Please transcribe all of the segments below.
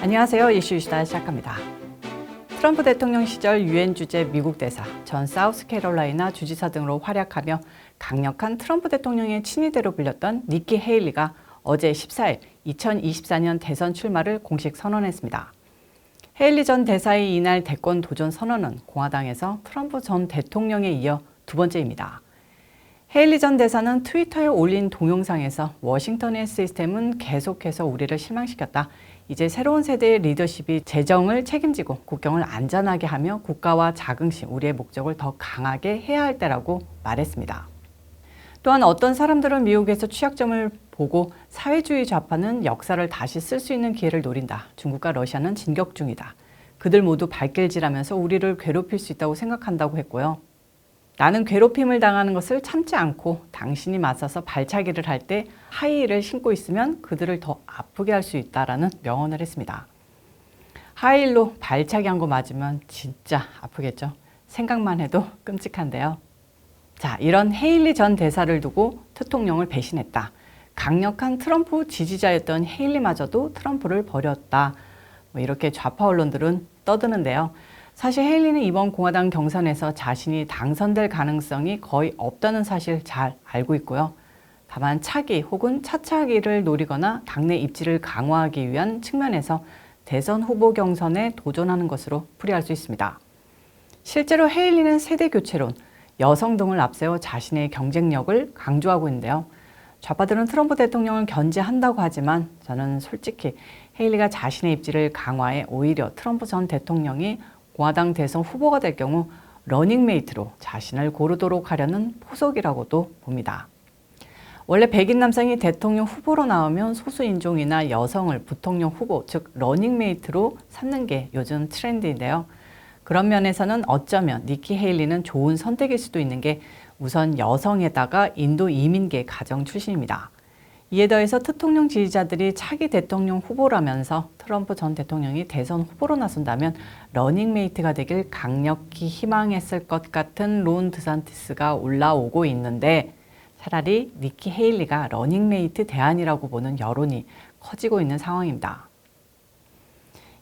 안녕하세요. 이슈이시다 시작합니다. 트럼프 대통령 시절 유엔 주재 미국 대사, 전 사우스캐롤라이나 주지사 등으로 활약하며 강력한 트럼프 대통령의 친위대로 불렸던 니키 헤일리가 어제 14일 2024년 대선 출마를 공식 선언했습니다. 헤일리 전 대사의 이날 대권 도전 선언은 공화당에서 트럼프 전 대통령에 이어 두 번째입니다. 헤일리 전 대사는 트위터에 올린 동영상에서 워싱턴의 시스템은 계속해서 우리를 실망시켰다. 이제 새로운 세대의 리더십이 재정을 책임지고 국경을 안전하게 하며 국가와 자긍심, 우리의 목적을 더 강하게 해야 할 때라고 말했습니다. 또한 어떤 사람들은 미국에서 취약점을 보고 사회주의 좌파는 역사를 다시 쓸 수 있는 기회를 노린다. 중국과 러시아는 진격 중이다. 그들 모두 발길질하면서 우리를 괴롭힐 수 있다고 생각한다고 했고요. 나는 괴롭힘을 당하는 것을 참지 않고 당신이 맞서서 발차기를 할 때 하이힐을 신고 있으면 그들을 더 아프게 할 수 있다라는 명언을 했습니다. 하이힐로 발차기 한 거 맞으면 진짜 아프겠죠. 생각만 해도 끔찍한데요. 자, 이런 헤일리 전 대사를 두고 대통령을 배신했다. 강력한 트럼프 지지자였던 헤일리마저도 트럼프를 버렸다. 이렇게 좌파 언론들은 떠드는데요. 사실 헤일리는 이번 공화당 경선에서 자신이 당선될 가능성이 거의 없다는 사실 잘 알고 있고요. 다만 차기 혹은 차차기를 노리거나 당내 입지를 강화하기 위한 측면에서 대선 후보 경선에 도전하는 것으로 풀이할 수 있습니다. 실제로 헤일리는 세대 교체론, 여성 등을 앞세워 자신의 경쟁력을 강조하고 있는데요. 좌파들은 트럼프 대통령을 견제한다고 하지만 저는 솔직히 헤일리가 자신의 입지를 강화해 오히려 트럼프 전 대통령이 공화당 대선 후보가 될 경우 러닝메이트로 자신을 고르도록 하려는 포석이라고도 봅니다. 원래 백인 남성이 대통령 후보로 나오면 소수인종이나 여성을 부통령 후보, 즉 러닝메이트로 삼는 게 요즘 트렌드인데요. 그런 면에서는 어쩌면 니키 헤일리는 좋은 선택일 수도 있는 게 우선 여성에다가 인도 이민계 가정 출신입니다. 이에 더해서 대통령 지지자들이 차기 대통령 후보라면서 트럼프 전 대통령이 대선 후보로 나선다면 러닝메이트가 되길 강력히 희망했을 것 같은 론 드산티스가 올라오고 있는데 차라리 니키 헤일리가 러닝메이트 대안이라고 보는 여론이 커지고 있는 상황입니다.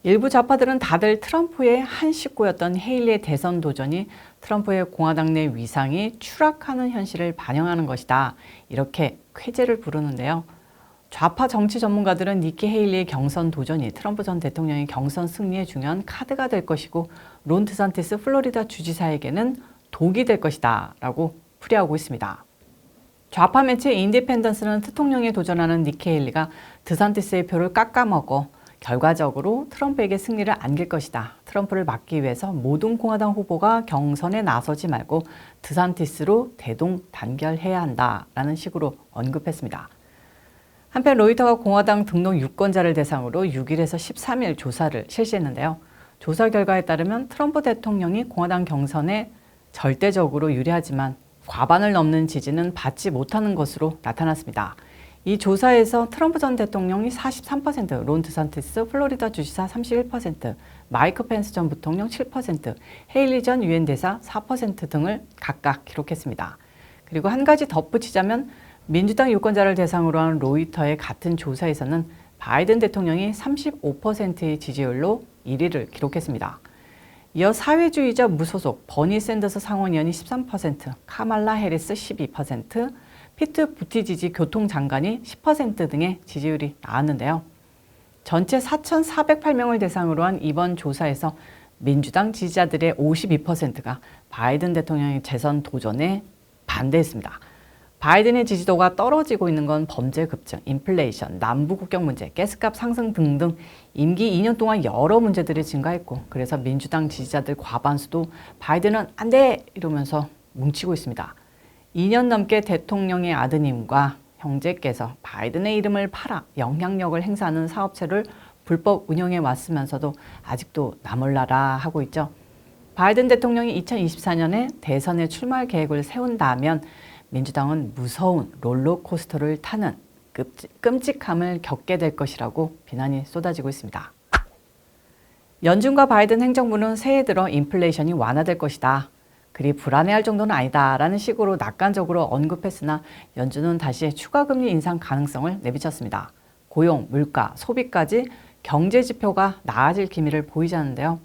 일부 좌파들은 다들 트럼프의 한 식구였던 헤일리의 대선 도전이 트럼프의 공화당 내 위상이 추락하는 현실을 반영하는 것이다. 이렇게 쾌재를 부르는데요. 좌파 정치 전문가들은 니키 헤일리의 경선 도전이 트럼프 전 대통령의 경선 승리에 중요한 카드가 될 것이고 론 드산티스 플로리다 주지사에게는 독이 될 것이다 라고 풀이하고 있습니다. 좌파 매체 인디펜던스는 대통령에 도전하는 니키 헤일리가 드산티스의 표를 깎아먹어 결과적으로 트럼프에게 승리를 안길 것이다. 트럼프를 막기 위해서 모든 공화당 후보가 경선에 나서지 말고 드산티스로 대동단결해야 한다라는 식으로 언급했습니다. 한편 로이터가 공화당 등록 유권자를 대상으로 6일에서 13일 조사를 실시했는데요. 조사 결과에 따르면 트럼프 대통령이 공화당 경선에 절대적으로 유리하지만 과반을 넘는 지지는 받지 못하는 것으로 나타났습니다. 이 조사에서 트럼프 전 대통령이 43%, 론 드산티스 플로리다 주지사 31%, 마이크 펜스 전 부통령 7%, 헤일리 전 유엔 대사 4% 등을 각각 기록했습니다. 그리고 한 가지 덧붙이자면 민주당 유권자를 대상으로 한 로이터의 같은 조사에서는 바이든 대통령이 35%의 지지율로 1위를 기록했습니다. 이어 사회주의자 무소속 버니 샌더스 상원의원이 13%, 카말라 해리스 12%, 피트 부티지지 교통장관이 10% 등의 지지율이 나왔는데요. 전체 4,408명을 대상으로 한 이번 조사에서 민주당 지지자들의 52%가 바이든 대통령의 재선 도전에 반대했습니다. 바이든의 지지도가 떨어지고 있는 건 범죄 급증, 인플레이션, 남부 국경 문제, 가스값 상승 등등 임기 2년 동안 여러 문제들이 증가했고 그래서 민주당 지지자들 과반수도 바이든은 안 돼! 이러면서 뭉치고 있습니다. 2년 넘게 대통령의 아드님과 형제께서 바이든의 이름을 팔아 영향력을 행사하는 사업체를 불법 운영해 왔으면서도 아직도 나몰라라 하고 있죠. 바이든 대통령이 2024년에 대선에 출마할 계획을 세운다면 민주당은 무서운 롤러코스터를 타는 끔찍함을 겪게 될 것이라고 비난이 쏟아지고 있습니다. 연준과 바이든 행정부는 새해 들어 인플레이션이 완화될 것이다. 그리 불안해할 정도는 아니다라는 식으로 낙관적으로 언급했으나 연준은 다시 추가 금리 인상 가능성을 내비쳤습니다. 고용, 물가, 소비까지 경제 지표가 나아질 기미를 보이지 않는데요.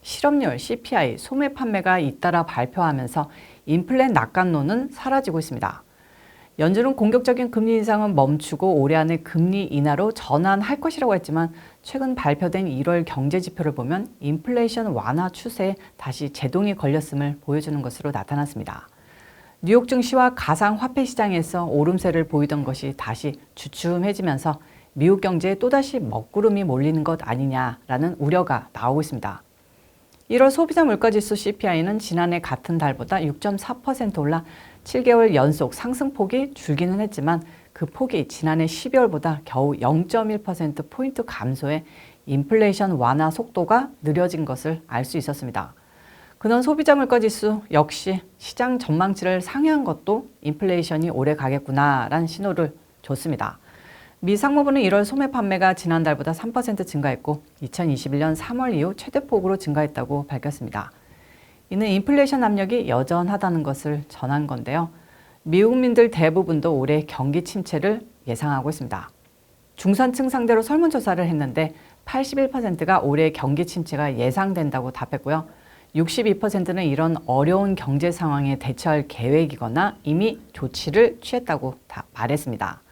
실업률, CPI, 소매 판매가 잇따라 발표하면서 인플레 낙관론은 사라지고 있습니다. 연준은 공격적인 금리 인상은 멈추고 올해 안에 금리 인하로 전환할 것이라고 했지만 최근 발표된 1월 경제 지표를 보면 인플레이션 완화 추세에 다시 제동이 걸렸음을 보여주는 것으로 나타났습니다. 뉴욕 증시와 가상화폐 시장에서 오름세를 보이던 것이 다시 주춤해지면서 미국 경제에 또다시 먹구름이 몰리는 것 아니냐라는 우려가 나오고 있습니다. 1월 소비자 물가지수 CPI는 지난해 같은 달보다 6.4% 올라 7개월 연속 상승폭이 줄기는 했지만 그 폭이 지난해 12월보다 겨우 0.1%포인트 감소해 인플레이션 완화 속도가 느려진 것을 알 수 있었습니다. 근원 소비자 물가지수 역시 시장 전망치를 상회한 것도 인플레이션이 오래 가겠구나라는 신호를 줬습니다. 미 상무부는 1월 소매 판매가 지난달보다 3% 증가했고 2021년 3월 이후 최대폭으로 증가했다고 밝혔습니다. 이는 인플레이션 압력이 여전하다는 것을 전한 건데요. 미국민들 대부분도 올해 경기 침체를 예상하고 있습니다. 중산층 상대로 설문조사를 했는데 81%가 올해 경기 침체가 예상된다고 답했고요. 62%는 이런 어려운 경제 상황에 대처할 계획이거나 이미 조치를 취했다고 말했습니다.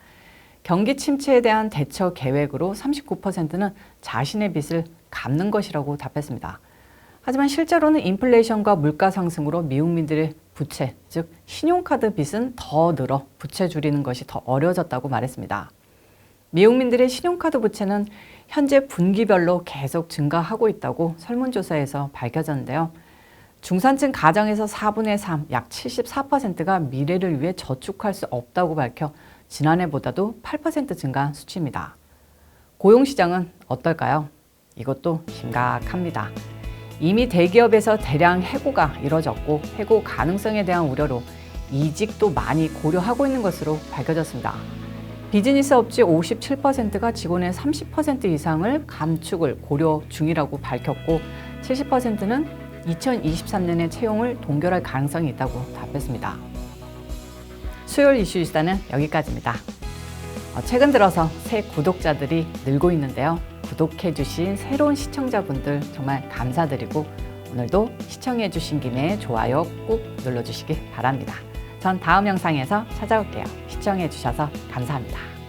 경기 침체에 대한 대처 계획으로 39%는 자신의 빚을 갚는 것이라고 답했습니다. 하지만 실제로는 인플레이션과 물가 상승으로 미국민들의 부채, 즉 신용카드 빚은 더 늘어 부채 줄이는 것이 더 어려워졌다고 말했습니다. 미국민들의 신용카드 부채는 현재 분기별로 계속 증가하고 있다고 설문조사에서 밝혀졌는데요. 중산층 가정에서 4분의 3, 약 74%가 미래를 위해 저축할 수 없다고 밝혀 지난해보다도 8% 증가한 수치입니다. 고용시장은 어떨까요? 이것도 심각합니다. 이미 대기업에서 대량 해고가 이뤄졌고 해고 가능성에 대한 우려로 이직도 많이 고려하고 있는 것으로 밝혀졌습니다. 비즈니스 업체 57%가 직원의 30% 이상을 감축을 고려 중이라고 밝혔고 70%는 2023년에 채용을 동결할 가능성이 있다고 답했습니다. 수요일 이슈 일사는 여기까지입니다. 최근 들어서 새 구독자들이 늘고 있는데요. 구독해주신 새로운 시청자분들 정말 감사드리고 오늘도 시청해주신 김에 좋아요 꾹 눌러주시기 바랍니다. 전 다음 영상에서 찾아올게요. 시청해주셔서 감사합니다.